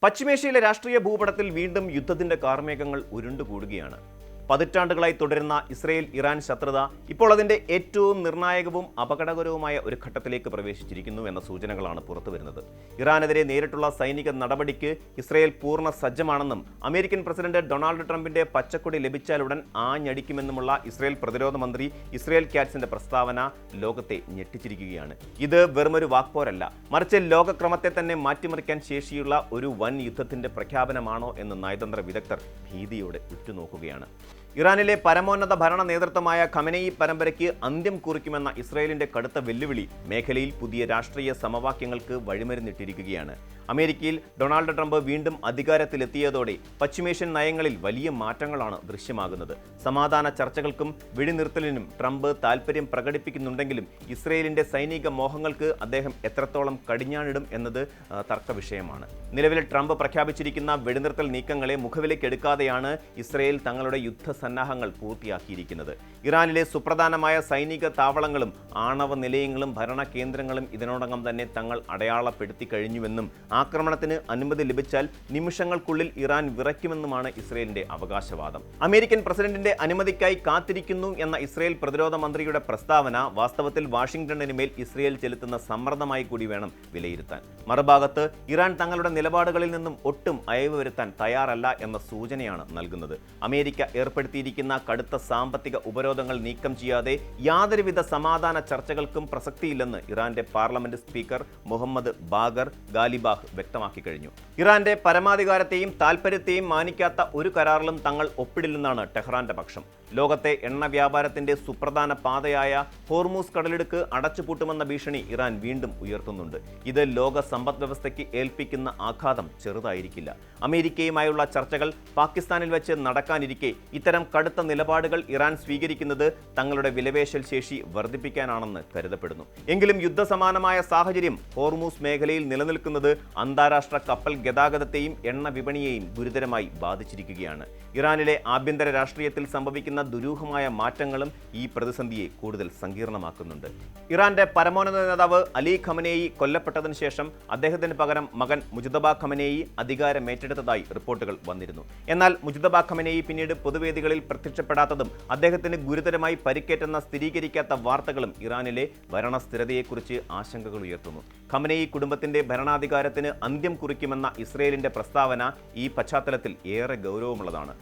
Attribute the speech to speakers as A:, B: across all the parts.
A: പശ്ചിമേഷ്യയിലെ രാഷ്ട്രീയ ഭൂപടത്തിൽ വീണ്ടും യുദ്ധത്തിന്റെ കാർമേഘങ്ങൾ ഉരുണ്ടുകൂടുകയാണ്. പതിറ്റാണ്ടുകളായി തുടരുന്ന ഇസ്രയേൽ ഇറാൻ ശത്രുത ഇപ്പോൾ അതിന്റെ ഏറ്റവും നിർണായകവും അപകടകരവുമായ ഒരു ഘട്ടത്തിലേക്ക് പ്രവേശിച്ചിരിക്കുന്നു എന്ന സൂചനകളാണ് പുറത്തുവരുന്നത്. ഇറാനെതിരെ നേരിട്ടുള്ള സൈനിക നടപടിക്ക് ഇസ്രയേൽ പൂർണ്ണ സജ്ജമാണെന്നും അമേരിക്കൻ പ്രസിഡന്റ് ഡൊണാൾഡ് ട്രംപിന്റെ പച്ചക്കൊടി ലഭിച്ചാലുടൻ ആഞ്ഞടിക്കുമെന്നുമുള്ള ഇസ്രയേൽ പ്രതിരോധ മന്ത്രി ഇസ്രയേൽ കാറ്റ്സിന്റെ പ്രസ്താവന ലോകത്തെ ഞെട്ടിച്ചിരിക്കുകയാണ്. ഇത് വെറുമൊരു വാക്പോരല്ല, മറിച്ച് ലോകക്രമത്തെ തന്നെ മാറ്റിമറിക്കാൻ ശേഷിയുള്ള ഒരു വൻ യുദ്ധത്തിന്റെ പ്രഖ്യാപനമാണോ എന്ന് നയതന്ത്ര വിദഗ്ധർ ഭീതിയോടെ ഉറ്റുനോക്കുകയാണ്. ഇറാനിലെ പരമോന്നത ഭരണ നേതൃത്വമായ ഖമനേയി പരമ്പരയ്ക്ക് അന്ത്യം കുറിക്കുമെന്ന ഇസ്രയേലിന്റെ കടുത്ത വെല്ലുവിളി മേഖലയിൽ പുതിയ രാഷ്ട്രീയ സമവാക്യങ്ങൾക്ക് വഴിമരുന്നിട്ടിരിക്കുകയാണ്. അമേരിക്കയിൽ ഡൊണാൾഡ് ട്രംപ് വീണ്ടും അധികാരത്തിലെത്തിയതോടെ പശ്ചിമേഷ്യൻ നയങ്ങളിൽ വലിയ മാറ്റങ്ങളാണ് ദൃശ്യമാകുന്നത്. സമാധാന ചർച്ചകൾക്കും വെടിനിർത്തലിനും ട്രംപ് താൽപ്പര്യം പ്രകടിപ്പിക്കുന്നുണ്ടെങ്കിലും ഇസ്രയേലിന്റെ സൈനിക മോഹങ്ങൾക്ക് അദ്ദേഹം എത്രത്തോളം കടിഞ്ഞാണിടും എന്നത് തർക്ക വിഷയമാണ്. നിലവിൽ ട്രംപ് പ്രഖ്യാപിച്ചിരിക്കുന്ന വെടിനിർത്തൽ നീക്കങ്ങളെ മുഖവിലയ്ക്കെടുക്കാതെയാണ് ഇസ്രയേൽ തങ്ങളുടെ യുദ്ധസന്നാഹങ്ങൾ പൂർത്തിയാക്കിയിരിക്കുന്നത്. ഇറാനിലെ സുപ്രധാനമായ സൈനിക താവളങ്ങളും ആണവ നിലയങ്ങളും ഭരണ കേന്ദ്രങ്ങളും ഇതിനോടകം തന്നെ തങ്ങൾ അടയാളപ്പെടുത്തി കഴിഞ്ഞുവെന്നും ആക്രമണത്തിന് അനുമതി ലഭിച്ചാൽ നിമിഷങ്ങൾക്കുള്ളിൽ ഇറാൻ വിറയ്ക്കുമെന്നുമാണ് ഇസ്രയേലിന്റെ അവകാശവാദം. അമേരിക്കൻ പ്രസിഡന്റിന്റെ അനുമതിക്കായി കാത്തിരിക്കുന്നു എന്ന ഇസ്രയേൽ പ്രതിരോധ മന്ത്രിയുടെ പ്രസ്താവന വാസ്തവത്തിൽ വാഷിംഗ്ടണിന് മേൽ ഇസ്രയേൽ ചെലുത്തുന്ന സമ്മർദ്ദമായി കൂടി വേണം വിലയിരുത്താൻ. മറുഭാഗത്ത് ഇറാൻ തങ്ങളുടെ നിലപാടുകളിൽ നിന്നും ഒട്ടും അയവ് വരുത്താൻ തയ്യാറല്ല എന്ന സൂചനയാണ് നൽകുന്നത്. അമേരിക്ക ഏർപ്പെടുത്തിയിരിക്കുന്ന കടുത്ത സാമ്പത്തിക ഉപരോധങ്ങൾ നീക്കം ചെയ്യാതെ യാതൊരുവിധ സമാധാന ചർച്ചകൾക്കും പ്രസക്തിയില്ലെന്ന് ഇറാന്റെ പാർലമെന്റ് സ്പീക്കർ മുഹമ്മദ് ബാഗർ ഗാലിബാഹ് വ്യക്തമാക്കി കഴിഞ്ഞു. ഇറാന്റെ പരമാധികാരത്തെയും താൽപര്യത്തെയും മാനിക്കാത്ത ഒരു കരാറിലും തങ്ങൾ ഒപ്പിടില്ലെന്നാണ് ടെഹ്റാന്റെ പക്ഷം. ലോകത്തെ എണ്ണ വ്യാപാരത്തിന്റെ സുപ്രധാന പാതയായ ഹോർമൂസ് കടലിടുക്ക് അടച്ചുപൂട്ടുമെന്ന ഭീഷണി ഇറാൻ വീണ്ടും ഉയർത്തുന്നുണ്ട്. ഇത് ലോക സമ്പദ് വ്യവസ്ഥയ്ക്ക് ഏൽപ്പിക്കുന്ന ആഘാതം ചെറുതായിരിക്കില്ല. അമേരിക്കയുമായുള്ള ചർച്ചകൾ പാകിസ്ഥാനിൽ വെച്ച് നടക്കാനിരിക്കെ ഇത്തരം കടുത്ത നിലപാടുകൾ ഇറാൻ സ്വീകരിക്കുന്നത് തങ്ങളുടെ വിലപേശൽ ശേഷി വർദ്ധിപ്പിക്കാനാണെന്ന് കരുതപ്പെടുന്നു. എങ്കിലും യുദ്ധസമാനമായ സാഹചര്യം ഹോർമൂസ് മേഖലയിൽ നിലനിൽക്കുന്നത് അന്താരാഷ്ട്ര കപ്പൽ ഗതാഗതത്തെയും എണ്ണ വിപണിയെയും ഗുരുതരമായി ബാധിച്ചിരിക്കുകയാണ്. ഇറാനിലെ ആഭ്യന്തര രാഷ്ട്രീയത്തിൽ സംഭവിക്കുന്ന ദുരൂഹമായ മാറ്റങ്ങളും ഈ പ്രതിസന്ധിയെ കൂടുതൽ സങ്കീർണമാക്കുന്നുണ്ട്. ഇറാന്റെ പരമോന്നത നേതാവ് അലി ഖമനേയി കൊല്ലപ്പെട്ടതിനു ശേഷം അദ്ദേഹത്തിന് പകരം മകൻ മുജ്തബ ഖമനേയി അധികാരമേറ്റെടുത്തതായി റിപ്പോർട്ടുകൾ വന്നിരുന്നു. എന്നാൽ മുജ്തബ ഖമനേയി പിന്നീട് പൊതുവേദികളിൽ പ്രത്യക്ഷപ്പെടാത്തതും അദ്ദേഹത്തിന് ഗുരുതരമായി പരിക്കേറ്റെന്ന സ്ഥിരീകരിക്കാത്ത വാർത്തകളും ഇറാനിലെ ഭരണസ്ഥിരതയെക്കുറിച്ച് ആശങ്കകൾ ഉയർത്തുന്നു. ഖമനേയി കുടുംബത്തിന്റെ ഭരണാധികാരത്തിന് അന്ത്യം കുറിക്കുമെന്ന ഇസ്രയേലിന്റെ പ്രസ്താവന ഈ പശ്ചാത്തലത്തിൽ ഏറെ ഗൗരവമുള്ളതാണ്.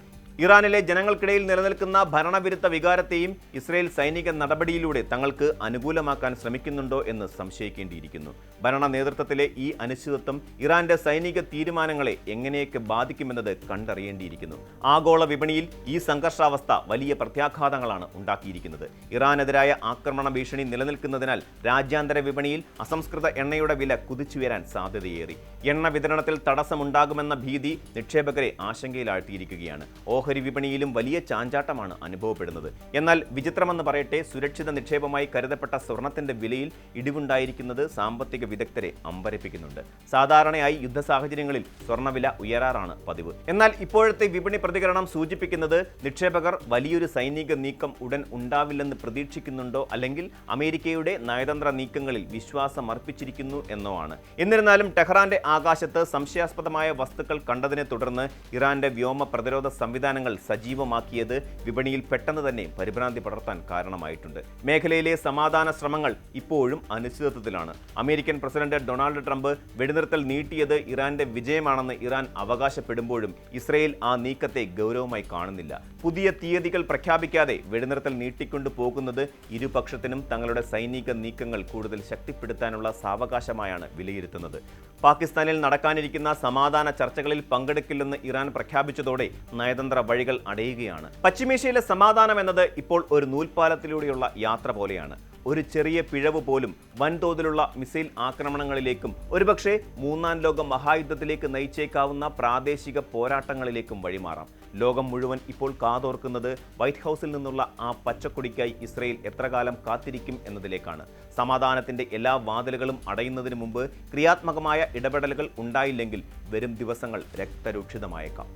A: ഇറാനിലെ ജനങ്ങൾക്കിടയിൽ നിലനിൽക്കുന്ന ഭരണവിരുദ്ധ വികാരത്തെയും ഇസ്രയേൽ സൈനിക നടപടിയിലൂടെ തങ്ങൾക്ക് അനുകൂലമാക്കാൻ ശ്രമിക്കുന്നുണ്ടോ എന്ന് സംശയിക്കേണ്ടിയിരിക്കുന്നു. ഭരണ നേതൃത്വത്തിലെ ഈ അനിശ്ചിതത്വം ഇറാന്റെ സൈനിക തീരുമാനങ്ങളെ എങ്ങനെയൊക്കെ ബാധിക്കുമെന്നത് കണ്ടറിയേണ്ടിയിരിക്കുന്നു. ആഗോള വിപണിയിൽ ഈ സംഘർഷാവസ്ഥ വലിയ പ്രത്യാഘാതങ്ങളാണ് ഉണ്ടാക്കിയിരിക്കുന്നത്. ഇറാനെതിരായ ആക്രമണ ഭീഷണി നിലനിൽക്കുന്നതിനാൽ രാജ്യാന്തര വിപണിയിൽ അസംസ്കൃത എണ്ണയുടെ വില കുതിച്ചുയരാൻ സാധ്യതയേറി. എണ്ണ വിതരണത്തിൽ തടസ്സമുണ്ടാകുമെന്ന ഭീതി നിക്ഷേപകരെ ആശങ്കയിലാഴ്ത്തിയിരിക്കുകയാണ്. ഓഹരി വിപണിയിലും വലിയ ചാഞ്ചാട്ടമാണ് അനുഭവപ്പെടുന്നത്. എന്നാൽ വിചിത്രമെന്ന് പറയട്ടെ, സുരക്ഷിത നിക്ഷേപമായി കരുതപ്പെട്ട സ്വർണത്തിന്റെ വിലയിൽ ഇടിവുണ്ടായിരിക്കുന്നത് സാമ്പത്തിക വിദഗ്ധരെ അമ്പരപ്പിക്കുന്നുണ്ട്. സാധാരണയായി യുദ്ധ സാഹചര്യങ്ങളിൽ സ്വർണ്ണവില ഉയരാറാണ് പതിവ്. എന്നാൽ ഇപ്പോഴത്തെ വിപണി പ്രതികരണം സൂചിപ്പിക്കുന്നത് നിക്ഷേപകർ വലിയൊരു സൈനിക നീക്കം ഉടൻ ഉണ്ടാവില്ലെന്ന് പ്രതീക്ഷിക്കുന്നുണ്ടോ അല്ലെങ്കിൽ അമേരിക്കയുടെ നയതന്ത്ര നീക്കങ്ങളിൽ വിശ്വാസം അർപ്പിച്ചിരിക്കുന്നു എന്നോ ആണ്. എന്നിരുന്നാലും ടെഹ്റാന്റെ ആകാശത്ത് സംശയാസ്പദമായ വസ്തുക്കൾ കണ്ടതിനെ തുടർന്ന് ഇറാന്റെ വ്യോമ പ്രതിരോധ സംവിധാനങ്ങൾ സജീവമാക്കിയത് വിപണിയിൽ പെട്ടെന്ന് തന്നെ പരിഭ്രാന്തി പടർത്താൻ കാരണമായിട്ടുണ്ട്. മേഖലയിലെ സമാധാന ശ്രമങ്ങൾ ഇപ്പോഴും അനിശ്ചിതത്വത്തിലാണ്. അമേരിക്കൻ പ്രസിഡന്റ് ഡൊണാൾഡ് ട്രംപ് വെടിനിർത്തൽ നീട്ടിയത് ഇറാന്റെ വിജയമാണെന്ന് ഇറാൻ അവകാശപ്പെടുമ്പോഴും ഇസ്രയേൽ ആ നീക്കത്തെ ഗൗരവമായി കാണുന്നില്ല. പുതിയ തീയതികൾ പ്രഖ്യാപിക്കാതെ വെടിനിർത്തൽ നീട്ടിക്കൊണ്ടു പോകുന്നത് ഇരുപക്ഷത്തിനും തങ്ങളുടെ സൈനിക നീക്കങ്ങൾ കൂടുതൽ ശക്തിപ്പെടുത്താനുള്ള സാവകാശമായാണ് വിലയിരുത്തുന്നത്. പാകിസ്ഥാനിൽ നടക്കാനിരിക്കുന്ന സമാധാന ചർച്ചകളിൽ പങ്കെടുക്കില്ലെന്ന് ഇറാൻ പ്രഖ്യാപിച്ചതോടെ നയതന്ത്ര വഴികൾ അടയുകയാണ്. പശ്ചിമേഷ്യയിലെ സമാധാനം എന്നത് ഇപ്പോൾ ഒരു നൂൽപ്പാലത്തിലൂടെയുള്ള യാത്ര പോലെയാണ്. ഒരു ചെറിയ പിഴവ് പോലും വൻതോതിലുള്ള മിസൈൽ ആക്രമണങ്ങളിലേക്കും ഒരുപക്ഷെ മൂന്നാം ലോക മഹായുദ്ധത്തിലേക്ക് നയിച്ചേക്കാവുന്ന പ്രാദേശിക പോരാട്ടങ്ങളിലേക്കും വഴിമാറാം. ലോകം മുഴുവൻ ഇപ്പോൾ കാതോർക്കുന്നത് വൈറ്റ് ഹൗസിൽ നിന്നുള്ള ആ പച്ചക്കൊടിക്കായി ഇസ്രയേൽ എത്രകാലം കാത്തിരിക്കും എന്നതിലേക്കാണ്. സമാധാനത്തിന്റെ എല്ലാ വാതിലുകളും അടയുന്നതിന് മുമ്പ് ക്രിയാത്മകമായ ഇടപെടലുകൾ ഉണ്ടായില്ലെങ്കിൽ വരും ദിവസങ്ങൾ രക്തരൂക്ഷിതമായേക്കാം.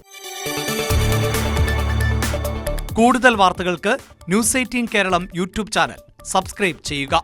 B: കൂടുതൽ വാർത്തകൾക്ക് news 18 Keralam YouTube channel subscribe ചെയ്യുക.